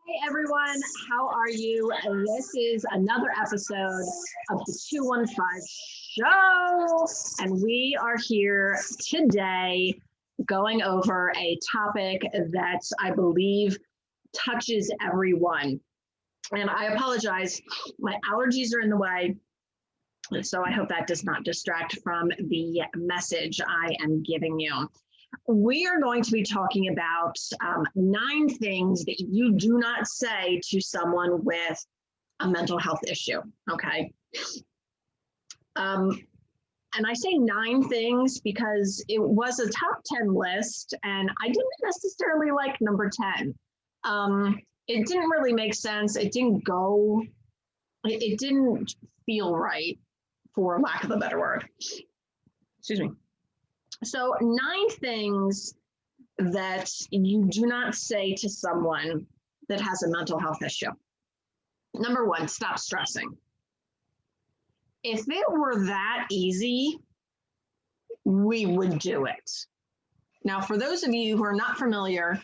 Hey everyone, how are you? This is another episode of the 215 show, and we are here today going over a topic that I believe touches everyone. And I apologize, my allergies are in the way, so I hope that does not distract from the message I am giving you. We are going to be talking about 9 things that you do not say to someone with a mental health issue. Okay. And I say 9 things because it was a top 10 list and I didn't necessarily like number 10. It didn't really make sense. It didn't go, it didn't feel right, for lack of a better word. Excuse me. So 9 things that you do not say to someone that has a mental health issue. Number 1, stop stressing. If it were that easy, we would do it. Now, for those of you who are not familiar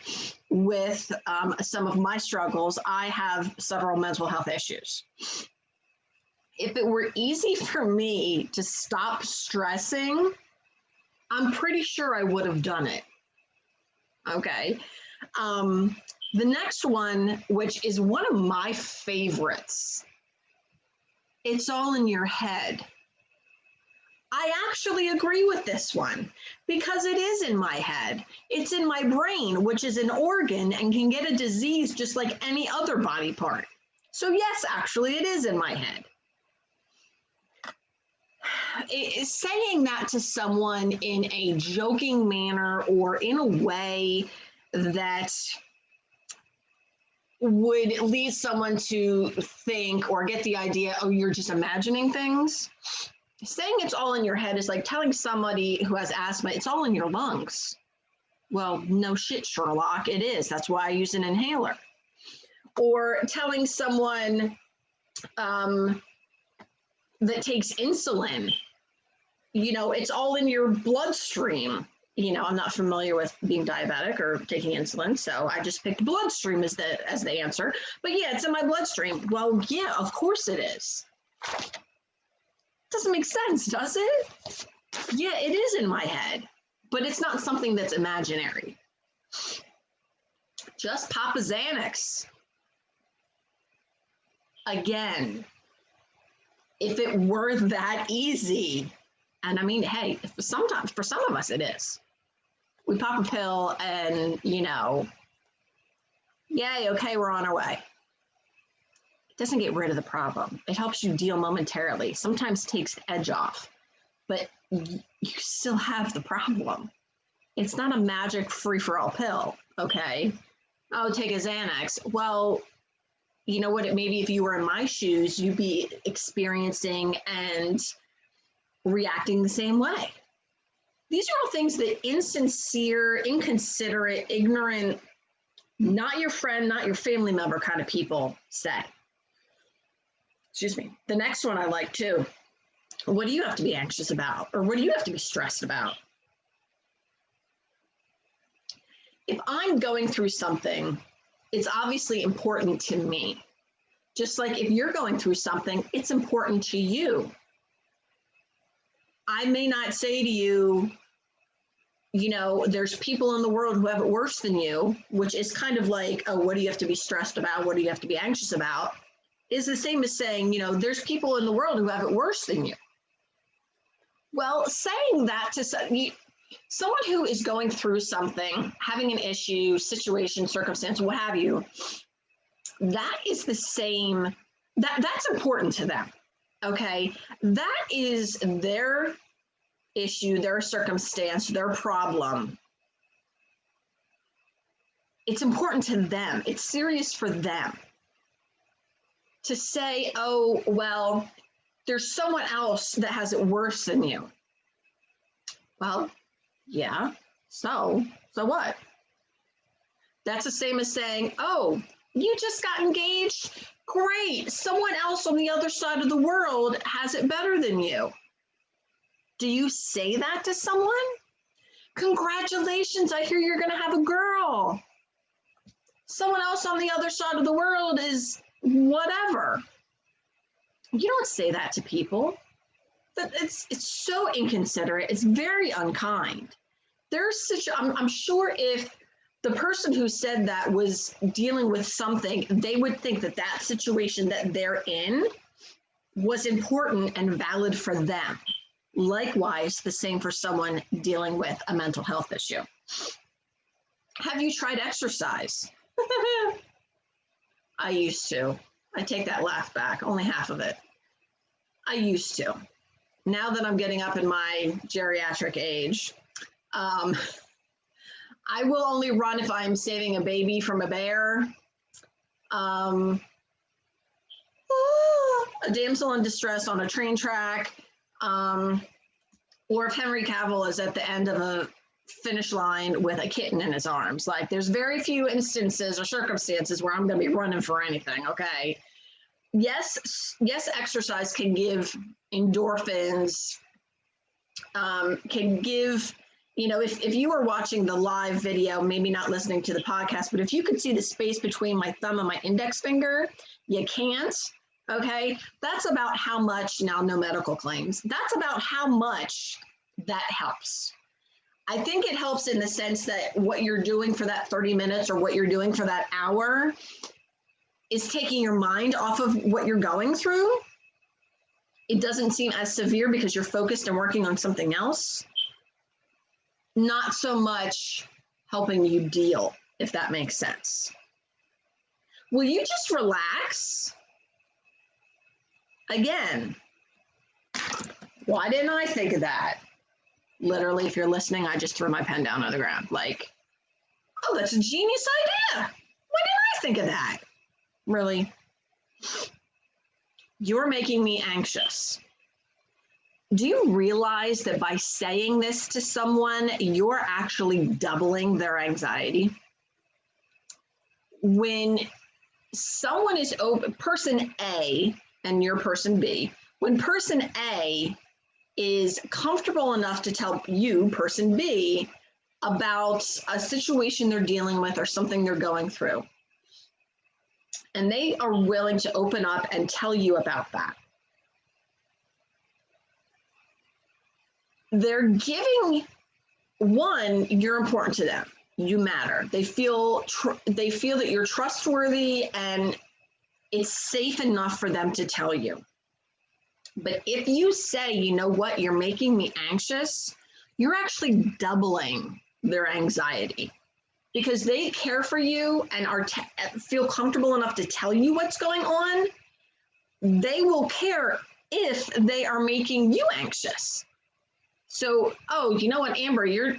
with some of my struggles, I have several mental health issues. If it were easy for me to stop stressing, I'm pretty sure I would have done it. Okay. The next one, which is one of my favorites, it's all in your head. I actually agree with this one because it is in my head. It's in my brain, which is an organ and can get a disease just like any other body part. So yes, actually it is in my head. Saying that to someone in a joking manner or in a way that would lead someone to think or get the idea, oh, you're just imagining things. Saying it's all in your head is like telling somebody who has asthma, it's all in your lungs. Well, no shit, Sherlock, it is. That's why I use an inhaler. Or telling someone that takes insulin, it's all in your bloodstream. I'm not familiar with being diabetic or taking insulin, so I just picked bloodstream as the answer. But yeah, it's in my bloodstream. Well, yeah, of course it is. Doesn't make sense, does it? Yeah, it is in my head, but it's not something that's imaginary. Just pop a Xanax. Again, if it were that easy, and I mean, hey, sometimes for some of us it is. We pop a pill and, yay, okay, we're on our way. It doesn't get rid of the problem. It helps you deal momentarily. Sometimes takes the edge off, but you still have the problem. It's not a magic free-for-all pill, okay? Oh, take a Xanax. Well, you know what? Maybe if you were in my shoes, you'd be experiencing and reacting the same way. These are all things that insincere, inconsiderate, ignorant, not your friend, not your family member kind of people say. Excuse me. The next one I like too. What do you have to be anxious about? Or what do you have to be stressed about? If I'm going through something, it's obviously important to me. Just like if you're going through something, it's important to you. I may not say to you, there's people in the world who have it worse than you, which is kind of like, oh, what do you have to be stressed about? What do you have to be anxious about? Is the same as saying, there's people in the world who have it worse than you. Well, saying that to someone who is going through something, having an issue, situation, circumstance, what have you, that is the same, that's important to them. Okay, that is their issue, their circumstance, their problem. It's important to them. It's serious for them. To say, oh, well, there's someone else that has it worse than you. Well, yeah, so what? That's the same as saying, oh, you just got engaged? Great, someone else on the other side of the world has it better than you. Do you say that to someone? Congratulations, I hear you're going to have a girl. Someone else on the other side of the world is whatever. You don't say that to people. It's so inconsiderate. It's very unkind. I'm sure if the person who said that was dealing with something, they would think that that situation that they're in was important and valid for them. Likewise, the same for someone dealing with a mental health issue. Have you tried exercise? I used to. I take that laugh back, only half of it. I used to. Now that I'm getting up in my geriatric age, I will only run if I'm saving a baby from a bear. A damsel in distress on a train track, or if Henry Cavill is at the end of a finish line with a kitten in his arms. Like, there's very few instances or circumstances where I'm going to be running for anything, okay? Yes, exercise can give endorphins, can give, if you were watching the live video, maybe not listening to the podcast, but if you could see the space between my thumb and my index finger, you can't, okay? That's about how much, now no medical claims, that's about how much that helps. I think it helps in the sense that what you're doing for that 30 minutes or what you're doing for that hour is taking your mind off of what you're going through. It doesn't seem as severe because you're focused and working on something else. Not so much helping you deal, if that makes sense. Will you just relax? Again, why didn't I think of that? Literally, if you're listening, I just threw my pen down on the ground. Like, oh, that's a genius idea. Why didn't I think of that? Really? You're making me anxious. Do you realize that by saying this to someone, you're actually doubling their anxiety? When someone is person A and you're person B, when person A is comfortable enough to tell you, person B, about a situation they're dealing with or something they're going through, and they are willing to open up and tell you about that, they're giving, one, you're important to them. You matter. They feel that you're trustworthy and it's safe enough for them to tell you. But if you say, you know what, you're making me anxious, you're actually doubling their anxiety because they care for you and feel comfortable enough to tell you what's going on. They will care if they are making you anxious. So, oh, you know what, Amber, you're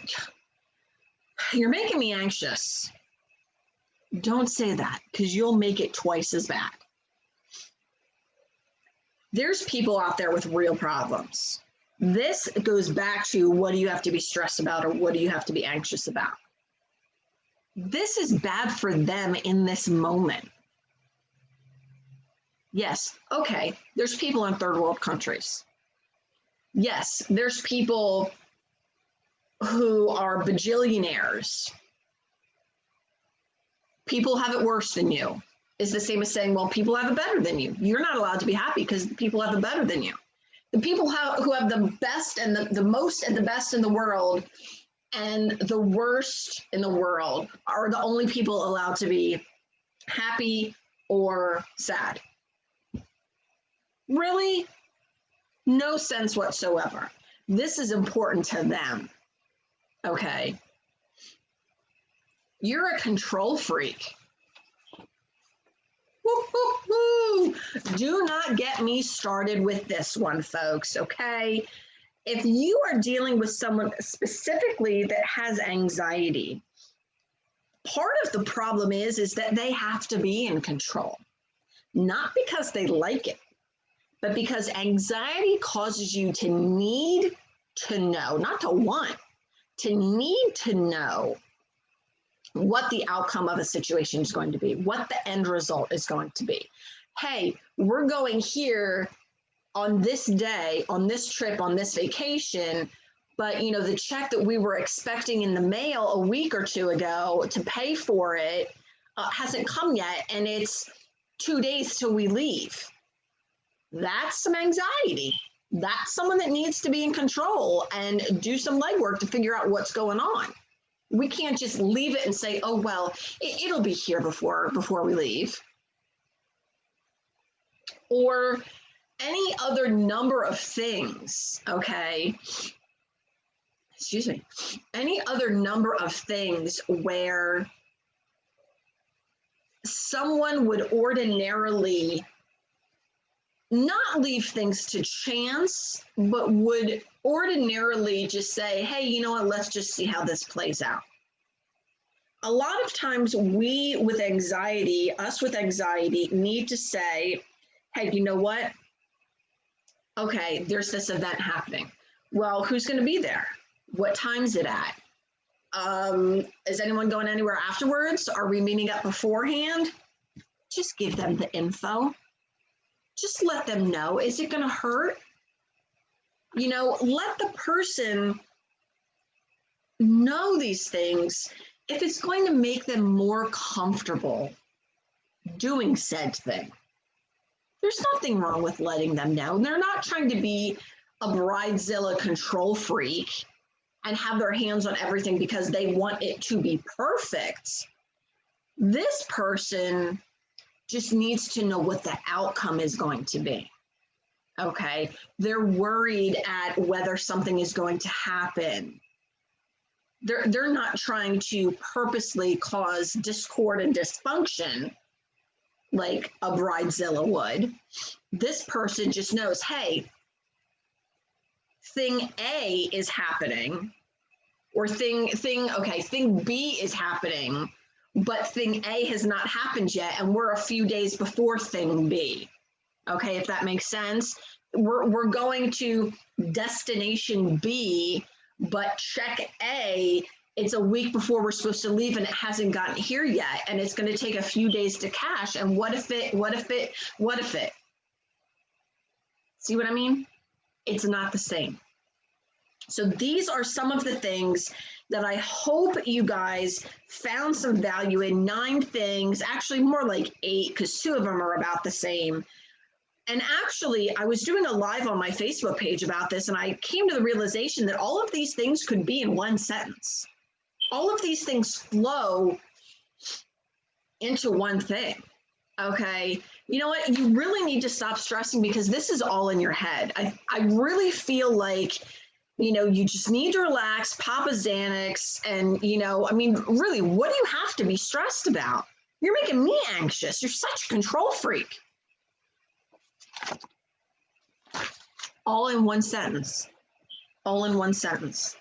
making me anxious. Don't say that because you'll make it twice as bad. There's people out there with real problems. This goes back to, what do you have to be stressed about or what do you have to be anxious about? This is bad for them in this moment. Yes, okay, there's people in third world countries. Yes, there's people who are bajillionaires. People have it worse than you. Is the same as saying, well, people have it better than you. You're not allowed to be happy because people have it better than you. The people who have the best and the most and the best in the world and the worst in the world are the only people allowed to be happy or sad. Really? No sense whatsoever. This is important to them. Okay. You're a control freak. Woo-hoo-hoo. Do not get me started with this one, folks, okay? If you are dealing with someone specifically that has anxiety, part of the problem is that they have to be in control, not because they like it, but because anxiety causes you to need to know, not to want, to need to know what the outcome of a situation is going to be, what the end result is going to be. Hey, we're going here on this day, on this trip, on this vacation, but the check that we were expecting in the mail a week or two ago to pay for it hasn't come yet, and it's 2 days till we leave. That's some anxiety. That's someone that needs to be in control and do some legwork to figure out what's going on. We can't just leave it and say, oh, well, it'll be here before we leave. Or any other number of things, okay? Excuse me. Any other number of things where someone would ordinarily not leave things to chance, but would ordinarily just say, hey, you know what, let's just see how this plays out. A lot of times us with anxiety, need to say, hey, you know what? Okay, there's this event happening. Well, who's going to be there? What time's it at? Is anyone going anywhere afterwards? Are we meeting up beforehand? Just give them the info. Just let them know. Is it going to hurt? You know, let the person know these things if it's going to make them more comfortable doing said thing. There's nothing wrong with letting them know. They're not trying to be a bridezilla control freak and have their hands on everything because they want it to be perfect. This person just needs to know what the outcome is going to be. Okay, they're worried at whether something is going to happen. They're not trying to purposely cause discord and dysfunction like a bridezilla would. This person just knows, hey, thing A is happening, or thing B is happening, but thing A has not happened yet, and we're a few days before thing B. Okay, if that makes sense. We're going to destination B, but check A, it's a week before we're supposed to leave and it hasn't gotten here yet, and it's going to take a few days to cash. And what if it? See what I mean? It's not the same. So these are some of the things that I hope you guys found some value in. 9 things, actually more like 8, because 2 of them are about the same. And actually, I was doing a live on my Facebook page about this, and I came to the realization that all of these things could be in one sentence. All of these things flow into one thing, okay? You know what? You really need to stop stressing because this is all in your head. I really feel like, you know, you just need to relax, pop a Xanax, and, you know, I mean, really, what do you have to be stressed about? You're making me anxious. You're such a control freak. All in one sentence. All in one sentence.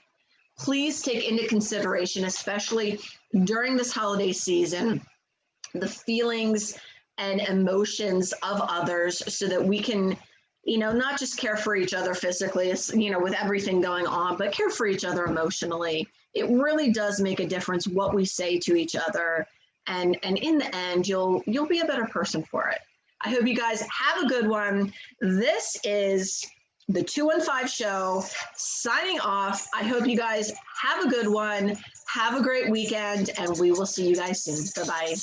Please take into consideration, especially during this holiday season, the feelings and emotions of others so that we can, you know, not just care for each other physically, you know, with everything going on, but care for each other emotionally. It really does make a difference what we say to each other. And in the end, you'll be a better person for it. I hope you guys have a good one. This is the 215 show signing off. I hope you guys have a good one. Have a great weekend, and we will see you guys soon. Bye-bye.